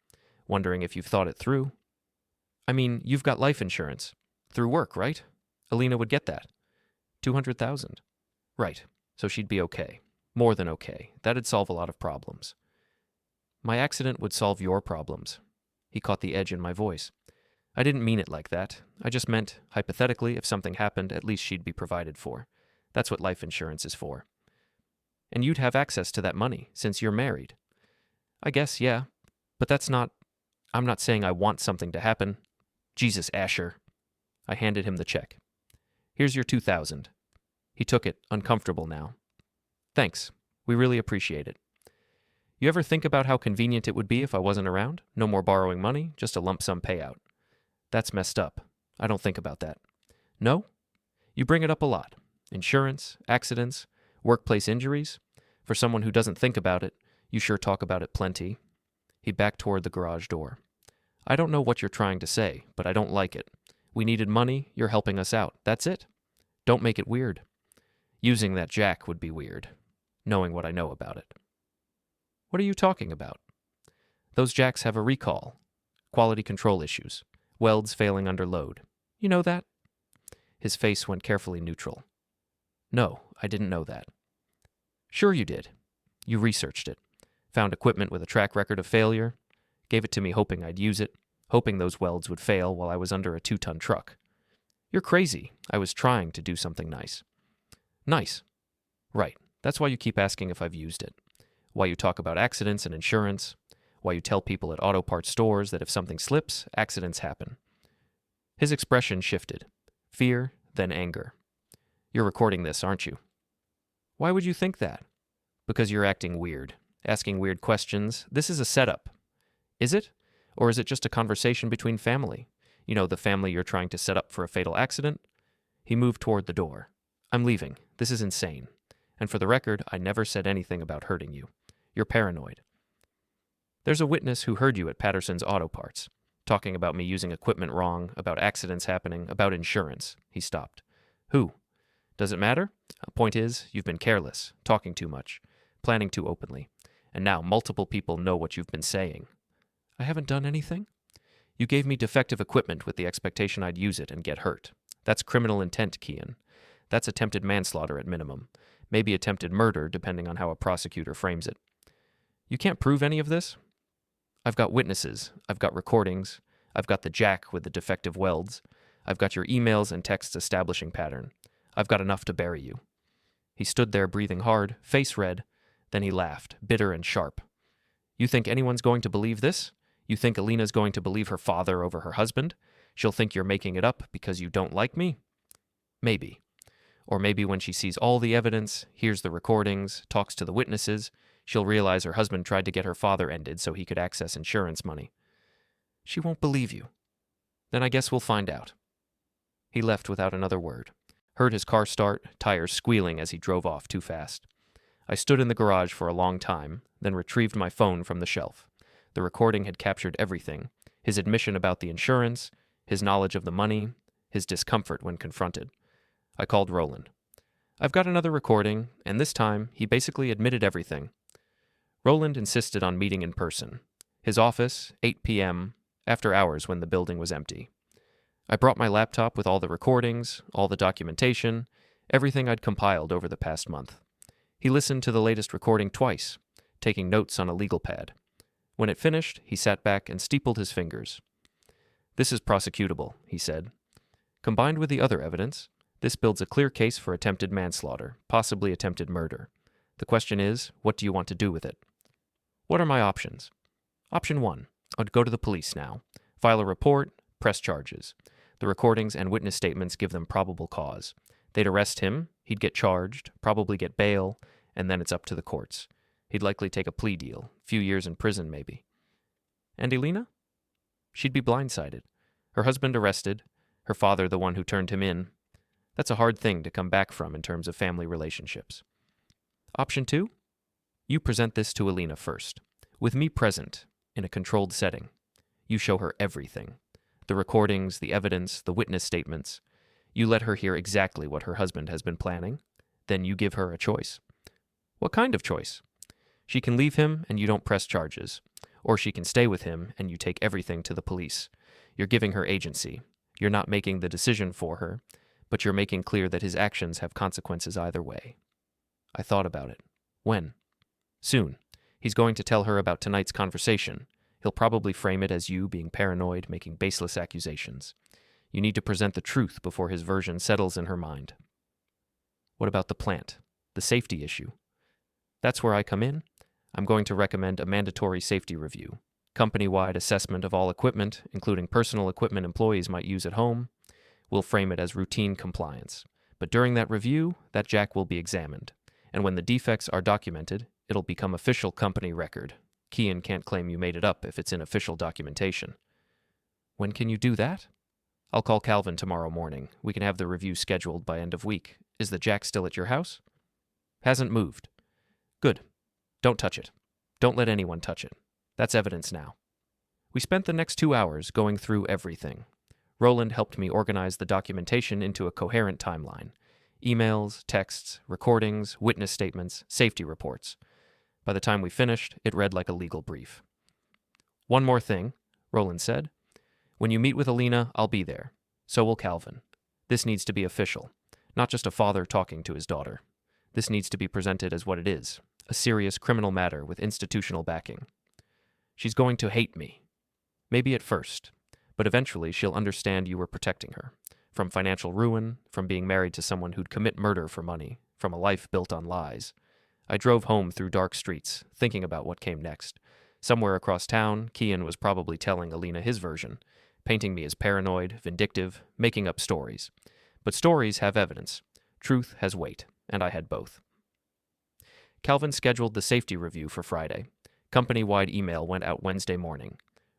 Wondering if you've thought it through." "I mean, you've got life insurance. Through work, right? Alina would get that. 200,000. Right, so she'd be okay. More than okay. That'd solve a lot of problems." "My accident would solve your problems." He caught the edge in my voice. I didn't mean it like that. I just meant, hypothetically, if something happened, at least she'd be provided for. That's what life insurance is for. And you'd have access to that money, since you're married. I guess, yeah. But I'm not saying I want something to happen. Jesus, Asher. I handed him the check. Here's your $2,000. He took it, uncomfortable now. Thanks. We really appreciate it. You ever think about how convenient it would be if I wasn't around? No more borrowing money, just a lump sum payout. That's messed up. I don't think about that. No? You bring it up a lot. Insurance, accidents, workplace injuries. For someone who doesn't think about it, you sure talk about it plenty. He backed toward the garage door. I don't know what you're trying to say, but I don't like it. We needed money, you're helping us out. That's it. Don't make it weird. Using that jack would be weird, knowing what I know about it. What are you talking about? Those jacks have a recall. Quality control issues. Welds failing under load. You know that? His face went carefully neutral. No, I didn't know that. Sure you did. You researched it. Found equipment with a track record of failure. Gave it to me hoping I'd use it. Hoping those welds would fail while I was under a 2-ton truck. You're crazy. I was trying to do something nice. Nice. Right. That's why you keep asking if I've used it. Why you talk about accidents and insurance. Why you tell people at auto parts stores that if something slips, accidents happen. His expression shifted. Fear, then anger. You're recording this, aren't you? Why would you think that? Because you're acting weird. Asking weird questions. This is a setup. Is it? Or is it just a conversation between family? You know, the family you're trying to set up for a fatal accident? He moved toward the door. I'm leaving. This is insane. And for the record, I never said anything about hurting you. You're paranoid. There's a witness who heard you at Patterson's Auto Parts, talking about me using equipment wrong, about accidents happening, about insurance. He stopped. Who? Does it matter? Point is, you've been careless, talking too much, planning too openly, and now multiple people know what you've been saying. I haven't done anything? You gave me defective equipment with the expectation I'd use it and get hurt. That's criminal intent, Kian. That's attempted manslaughter at minimum. Maybe attempted murder, depending on how a prosecutor frames it. You can't prove any of this? I've got witnesses. I've got recordings. I've got the jack with the defective welds. I've got your emails and texts establishing pattern. I've got enough to bury you. He stood there breathing hard, face red. Then he laughed, bitter and sharp. You think anyone's going to believe this? You think Alina's going to believe her father over her husband? She'll think you're making it up because you don't like me? Maybe. Or maybe when she sees all the evidence, hears the recordings, talks to the witnesses, she'll realize her husband tried to get her father ended so he could access insurance money. She won't believe you. Then I guess we'll find out. He left without another word. Heard his car start, tires squealing as he drove off too fast. I stood in the garage for a long time, then retrieved my phone from the shelf. The recording had captured everything. His admission about the insurance, his knowledge of the money, his discomfort when confronted. I called Roland. I've got another recording, and this time he basically admitted everything. Roland insisted on meeting in person. His office, 8 p.m., after hours when the building was empty. I brought my laptop with all the recordings, all the documentation, everything I'd compiled over the past month. He listened to the latest recording twice, taking notes on a legal pad. When it finished, he sat back and steepled his fingers. This is prosecutable, he said. Combined with the other evidence, this builds a clear case for attempted manslaughter, possibly attempted murder. The question is, what do you want to do with it? What are my options? Option 1. I'd go to the police now. File a report, press charges. The recordings and witness statements give them probable cause. They'd arrest him, he'd get charged, probably get bail, and then it's up to the courts. He'd likely take a plea deal, a few years in prison maybe. And Elena? She'd be blindsided. Her husband arrested, her father the one who turned him in. That's a hard thing to come back from in terms of family relationships. Option 2? You present this to Elena first, with me present, in a controlled setting. You show her everything. The recordings, the evidence, the witness statements. You let her hear exactly what her husband has been planning. Then you give her a choice. What kind of choice? She can leave him and you don't press charges. Or she can stay with him and you take everything to the police. You're giving her agency. You're not making the decision for her, but you're making clear that his actions have consequences either way. I thought about it. When? Soon. He's going to tell her about tonight's conversation. He'll probably frame it as you being paranoid, making baseless accusations. You need to present the truth before his version settles in her mind. What about the plant? The safety issue? That's where I come in. I'm going to recommend a mandatory safety review. Company-wide assessment of all equipment, including personal equipment employees might use at home. We'll frame it as routine compliance. But during that review, that jack will be examined. And when the defects are documented, it'll become official company record. Kian can't claim you made it up if it's in official documentation. When can you do that? I'll call Calvin tomorrow morning. We can have the review scheduled by end of week. Is the jack still at your house? Hasn't moved. Good. Don't touch it. Don't let anyone touch it. That's evidence now. We spent the next 2 hours going through everything. Roland helped me organize the documentation into a coherent timeline. Emails, texts, recordings, witness statements, safety reports. By the time we finished, it read like a legal brief. One more thing, Roland said. When you meet with Alina, I'll be there. So will Calvin. This needs to be official, not just a father talking to his daughter. This needs to be presented as what it is, a serious criminal matter with institutional backing. She's going to hate me. Maybe at first, but eventually she'll understand you were protecting her. From financial ruin, from being married to someone who'd commit murder for money, from a life built on lies. I drove home through dark streets, thinking about what came next. Somewhere across town, Kian was probably telling Alina his version, painting me as paranoid, vindictive, making up stories. But stories have evidence. Truth has weight, and I had both. Calvin scheduled the safety review for Friday. Company-wide email went out Wednesday morning.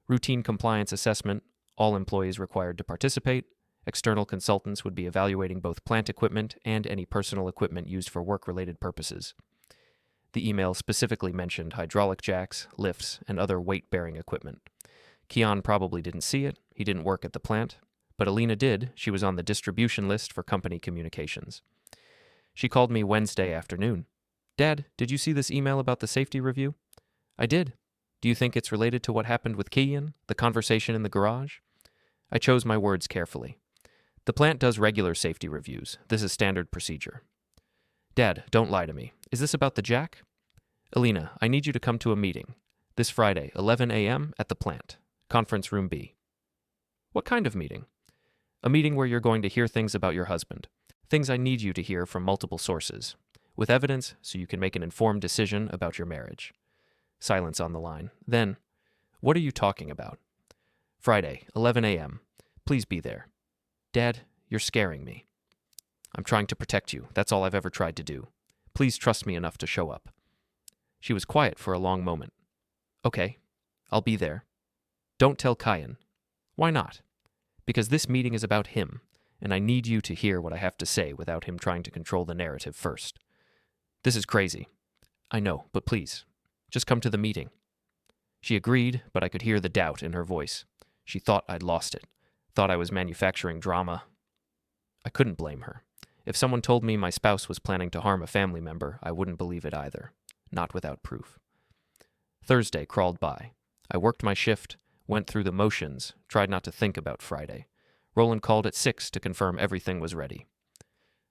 Routine compliance assessment, all employees required to participate. External consultants would be evaluating both plant equipment and any personal equipment used for work-related purposes. The email specifically mentioned hydraulic jacks, lifts, and other weight-bearing equipment. Kian probably didn't see it. He didn't work at the plant. But Alina did. She was on the distribution list for company communications. She called me Wednesday afternoon. Dad, did you see this email about the safety review? I did. Do you think it's related to what happened with Kian, the conversation in the garage? I chose my words carefully. The plant does regular safety reviews. This is standard procedure. Dad, don't lie to me. Is this about the jack? Alina, I need you to come to a meeting. This Friday, 11 a.m. at the plant. Conference room B. What kind of meeting? A meeting where you're going to hear things about your husband. Things I need you to hear from multiple sources. With evidence so you can make an informed decision about your marriage. Silence on the line. Then, what are you talking about? Friday, 11 a.m. Please be there. Dad, you're scaring me. I'm trying to protect you. That's all I've ever tried to do. Please trust me enough to show up. She was quiet for a long moment. Okay, I'll be there. Don't tell Kian. Why not? Because this meeting is about him, and I need you to hear what I have to say without him trying to control the narrative first. This is crazy. I know, but please, just come to the meeting. She agreed, but I could hear the doubt in her voice. She thought I'd lost it, thought I was manufacturing drama. I couldn't blame her. If someone told me my spouse was planning to harm a family member, I wouldn't believe it either, not without proof. Thursday crawled by. I worked my shift, went through the motions, tried not to think about Friday. Roland called at 6 to confirm everything was ready.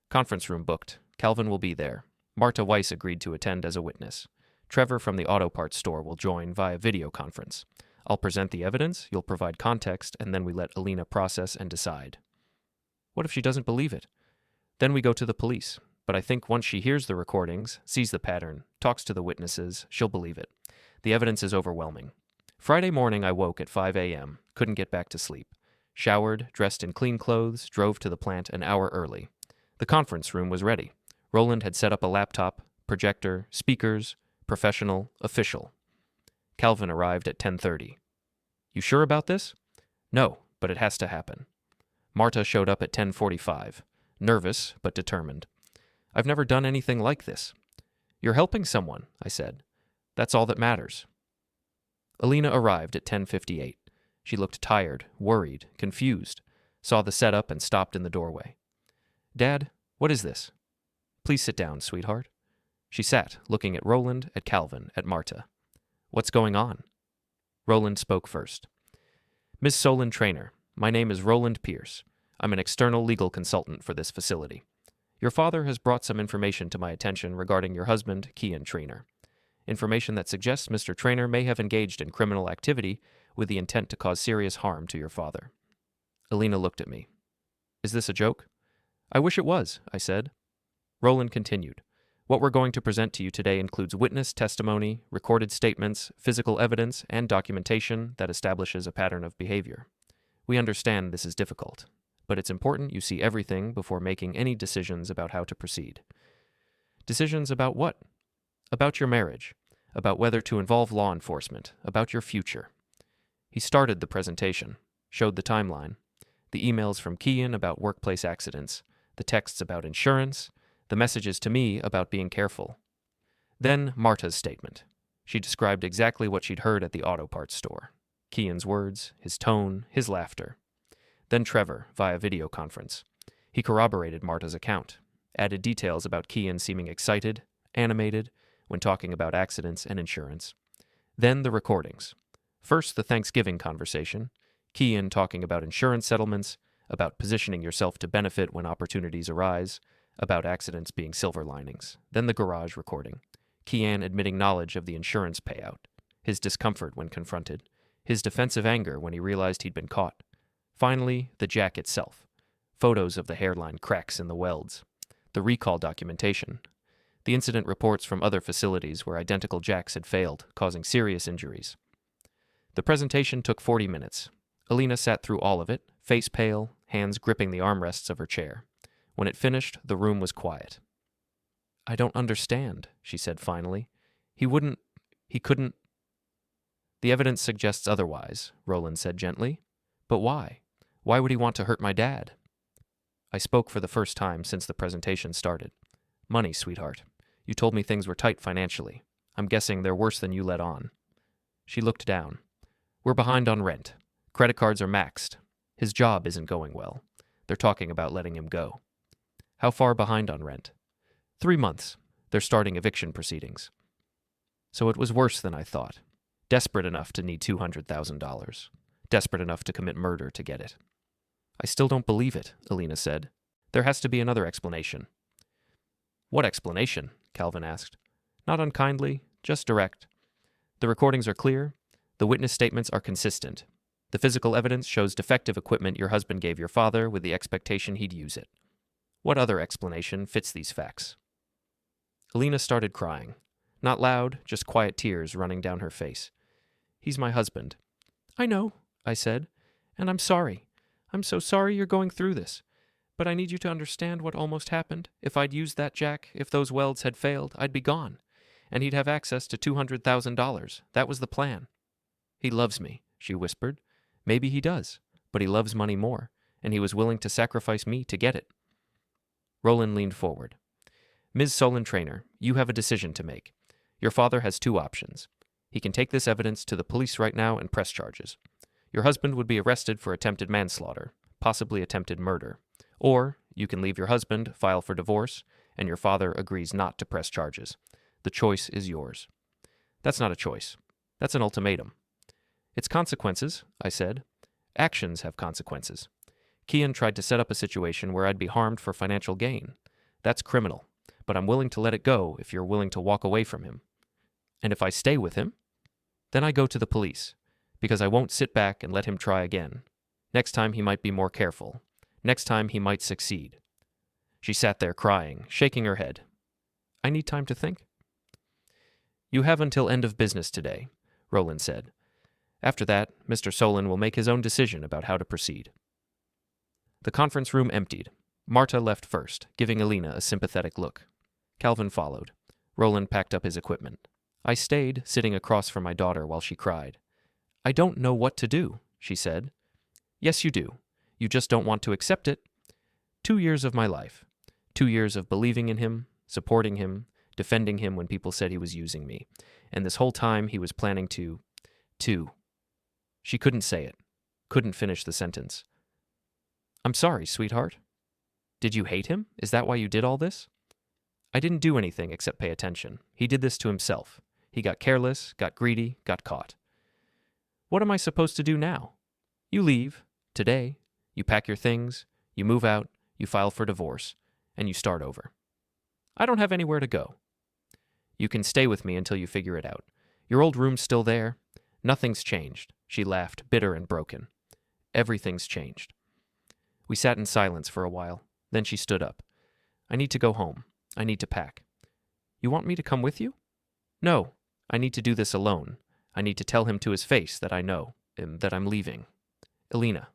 Conference room booked. Calvin will be there. Marta Weiss agreed to attend as a witness. Trevor from the auto parts store will join via video conference. I'll present the evidence, you'll provide context, and then we let Alina process and decide. What if she doesn't believe it? Then we go to the police. But I think once she hears the recordings, sees the pattern, talks to the witnesses, she'll believe it. The evidence is overwhelming. Friday morning I woke at 5 a.m., couldn't get back to sleep. Showered, dressed in clean clothes, drove to the plant an hour early. The conference room was ready. Roland had set up a laptop, projector, speakers, professional, official. Calvin arrived at 10:30. You sure about this? No, but it has to happen. Marta showed up at 10:45, nervous but determined. I've never done anything like this. You're helping someone, I said. That's all that matters. Alina arrived at 10:58. She looked tired, worried, confused, saw the setup and stopped in the doorway. Dad, what is this? Please sit down, sweetheart. She sat, looking at Roland, at Calvin, at Marta. What's going on? Roland spoke first. Miss Solon Trainer, my name is Roland Pierce. I'm an external legal consultant for this facility. Your father has brought some information to my attention regarding your husband, Kian Trainer. Information that suggests Mr. Trainer may have engaged in criminal activity with the intent to cause serious harm to your father. Alina looked at me. Is this a joke? I wish it was, I said. Roland continued. What we're going to present to you today includes witness testimony, recorded statements, physical evidence, and documentation that establishes a pattern of behavior. We understand this is difficult, but it's important you see everything before making any decisions about how to proceed. Decisions about what? About your marriage, about whether to involve law enforcement, about your future. He started the presentation, showed the timeline, the emails from Kian about workplace accidents, the texts about insurance, the messages to me about being careful. Then Marta's statement. She described exactly what she'd heard at the auto parts store. Kian's words, his tone, his laughter. Then Trevor, via video conference. He corroborated Marta's account, added details about Kian seeming excited, animated, when talking about accidents and insurance. Then the recordings. First, the Thanksgiving conversation, Kian talking about insurance settlements, about positioning yourself to benefit when opportunities arise, about accidents being silver linings. Then the garage recording. Kian admitting knowledge of the insurance payout, his discomfort when confronted, his defensive anger when he realized he'd been caught. Finally, the jack itself. Photos of the hairline cracks in the welds. The recall documentation. The incident reports from other facilities where identical jacks had failed, causing serious injuries. The presentation took 40 minutes. Alina sat through all of it, face pale, hands gripping the armrests of her chair. When it finished, the room was quiet. I don't understand, she said finally. He couldn't. The evidence suggests otherwise, Roland said gently. But why? Why would he want to hurt my dad? I spoke for the first time since the presentation started. Money, sweetheart. You told me things were tight financially. I'm guessing they're worse than you let on. She looked down. We're behind on rent. Credit cards are maxed. His job isn't going well. They're talking about letting him go. How far behind on rent? 3 months. They're starting eviction proceedings. So it was worse than I thought. Desperate enough to need $200,000. Desperate enough to commit murder to get it. I still don't believe it, Alina said. There has to be another explanation. What explanation? Calvin asked. Not unkindly, just direct. The recordings are clear. The witness statements are consistent. The physical evidence shows defective equipment your husband gave your father with the expectation he'd use it. What other explanation fits these facts? Alina started crying. Not loud, just quiet tears running down her face. He's my husband. I know, I said, and I'm sorry. I'm so sorry you're going through this. But I need you to understand what almost happened. If I'd used that jack, if those welds had failed, I'd be gone. And he'd have access to $200,000. That was the plan. He loves me, she whispered. Maybe he does, but he loves money more, and he was willing to sacrifice me to get it. Roland leaned forward. Ms. Solon Trainer, you have a decision to make. Your father has 2 options. He can take this evidence to the police right now and press charges. Your husband would be arrested for attempted manslaughter, possibly attempted murder. Or you can leave your husband, file for divorce, and your father agrees not to press charges. The choice is yours. That's not a choice. That's an ultimatum. It's consequences, I said. Actions have consequences. Kian tried to set up a situation where I'd be harmed for financial gain. That's criminal, but I'm willing to let it go if you're willing to walk away from him. And if I stay with him, then I go to the police, because I won't sit back and let him try again. Next time he might be more careful. Next time he might succeed. She sat there crying, shaking her head. I need time to think. You have until end of business today, Roland said. After that, Mr. Solon will make his own decision about how to proceed. The conference room emptied. Marta left first, giving Alina a sympathetic look. Calvin followed. Roland packed up his equipment. I stayed, sitting across from my daughter while she cried. I don't know what to do, she said. Yes, you do. You just don't want to accept it. 2 years of my life. 2 years of believing in him, supporting him, defending him when people said he was using me. And this whole time he was planning to... She couldn't say it. Couldn't finish the sentence. I'm sorry, sweetheart. Did you hate him? Is that why you did all this? I didn't do anything except pay attention. He did this to himself. He got careless, got greedy, got caught. What am I supposed to do now? You leave. Today. You pack your things. You move out. You file for divorce. And you start over. I don't have anywhere to go. You can stay with me until you figure it out. Your old room's still there. Nothing's changed." She laughed, bitter and broken. "Everything's changed." We sat in silence for a while. Then she stood up. "I need to go home. I need to pack." "You want me to come with you?" "No. I need to do this alone. I need to tell him to his face that I know, that I'm leaving. Alina."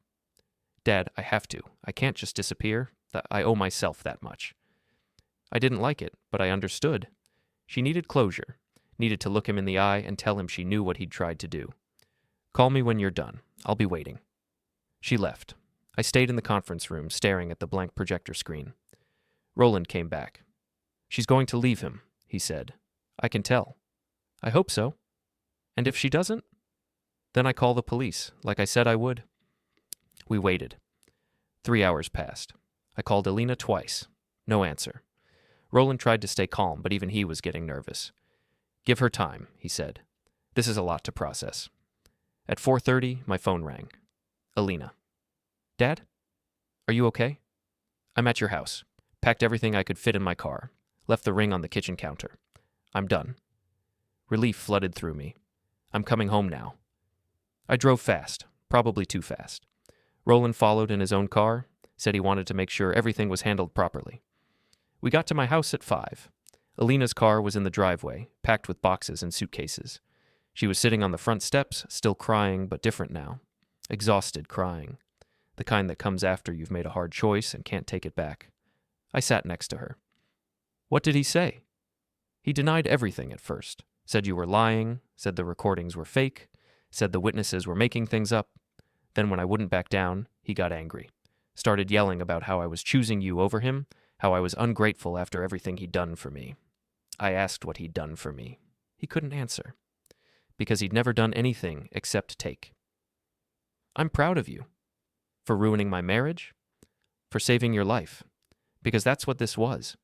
"Dad, I have to. I can't just disappear. I owe myself that much." I didn't like it, but I understood. She needed closure, needed to look him in the eye and tell him she knew what he'd tried to do. "Call me when you're done. I'll be waiting." She left. I stayed in the conference room, staring at the blank projector screen. Roland came back. "She's going to leave him," he said. "I can tell." "I hope so." "And if she doesn't?" "Then I call the police, like I said I would." We waited. 3 hours passed. I called Alina twice. No answer. Roland tried to stay calm, but even he was getting nervous. "Give her time," he said. "This is a lot to process." At 4:30, my phone rang. Alina. "Dad? Are you okay?" "I'm at your house. Packed everything I could fit in my car. Left the ring on the kitchen counter. I'm done." Relief flooded through me. "I'm coming home now." I drove fast, probably too fast. Roland followed in his own car, said he wanted to make sure everything was handled properly. We got to my house at 5. Alina's car was in the driveway, packed with boxes and suitcases. She was sitting on the front steps, still crying, but different now. Exhausted crying. The kind that comes after you've made a hard choice and can't take it back. I sat next to her. "What did he say?" "He denied everything at first. Said you were lying, said the recordings were fake, said the witnesses were making things up. Then when I wouldn't back down, he got angry. Started yelling about how I was choosing you over him, how I was ungrateful after everything he'd done for me. I asked what he'd done for me. He couldn't answer. Because he'd never done anything except take. I'm proud of you. For ruining my marriage. For saving your life. Because that's what this was.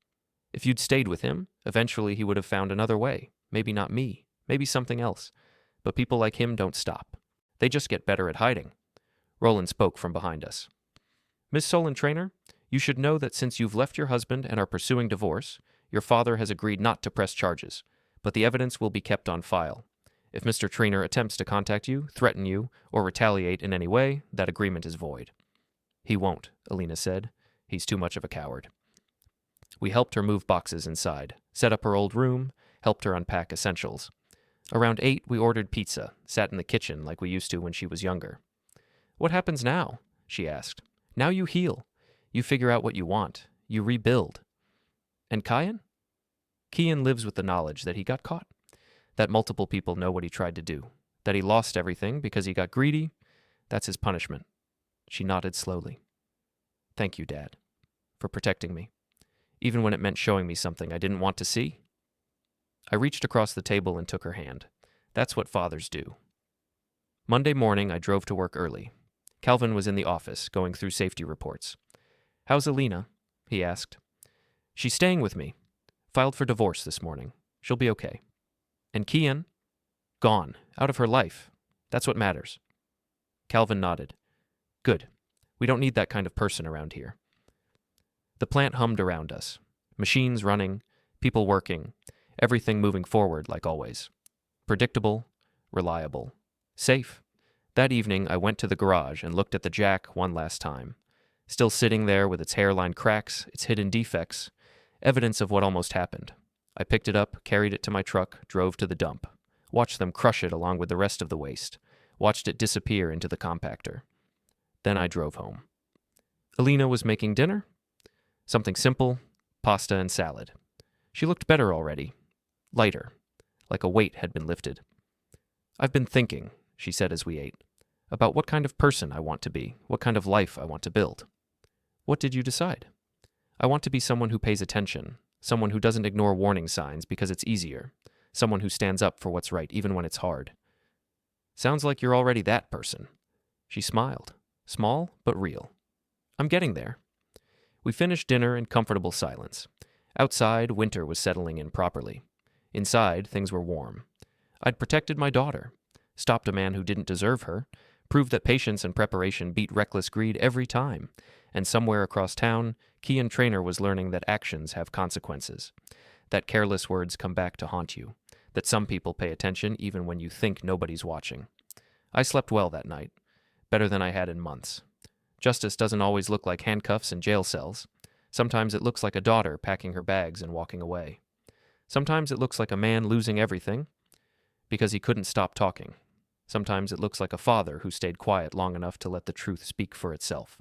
If you'd stayed with him, eventually he would have found another way. Maybe not me. Maybe something else. But people like him don't stop. They just get better at hiding." Roland spoke from behind us. "Miss Solon Trainer, you should know that since you've left your husband and are pursuing divorce, your father has agreed not to press charges, but the evidence will be kept on file. If Mr. Trainer attempts to contact you, threaten you, or retaliate in any way, that agreement is void." "He won't," Alina said. "He's too much of a coward." We helped her move boxes inside, set up her old room, helped her unpack essentials. Around 8, we ordered pizza, sat in the kitchen like we used to when she was younger. "What happens now?" she asked. "Now you heal. You figure out what you want. You rebuild." "And Kian?" "Kian lives with the knowledge that he got caught, that multiple people know what he tried to do, that he lost everything because he got greedy. That's his punishment." She nodded slowly. "Thank you, Dad, for protecting me, even when it meant showing me something I didn't want to see." I reached across the table and took her hand. That's what fathers do. Monday morning, I drove to work early. Calvin was in the office, going through safety reports. "How's Alina?" he asked. "She's staying with me. Filed for divorce this morning. She'll be okay." "And Kian?" "Gone. Out of her life. That's what matters." Calvin nodded. "Good. We don't need that kind of person around here." The plant hummed around us. Machines running, people working, everything moving forward like always. Predictable, reliable, safe. That evening, I went to the garage and looked at the Jack one last time. Still sitting there with its hairline cracks, its hidden defects, evidence of what almost happened. I picked it up, carried it to my truck, drove to the dump. Watched them crush it along with the rest of the waste. Watched it disappear into the compactor. Then I drove home. Alina was making dinner. Something simple, pasta and salad. She looked better already. Lighter, like a weight had been lifted. "I've been thinking," she said as we ate, "about what kind of person I want to be, what kind of life I want to build." "What did you decide?" "I want to be someone who pays attention, someone who doesn't ignore warning signs because it's easier, someone who stands up for what's right even when it's hard." "Sounds like you're already that person." She smiled, small but real. "I'm getting there." We finished dinner in comfortable silence. Outside, winter was settling in properly. Inside, things were warm. I'd protected my daughter, stopped a man who didn't deserve her, proved that patience and preparation beat reckless greed every time, and somewhere across town, Kian Trainer was learning that actions have consequences. that careless words come back to haunt you, that some people pay attention even when you think nobody's watching. I slept well that night, better than I had in months. Justice doesn't always look like handcuffs and jail cells. Sometimes it looks like a daughter packing her bags and walking away. Sometimes it looks like a man losing everything because he couldn't stop talking. Sometimes it looks like a father who stayed quiet long enough to let the truth speak for itself.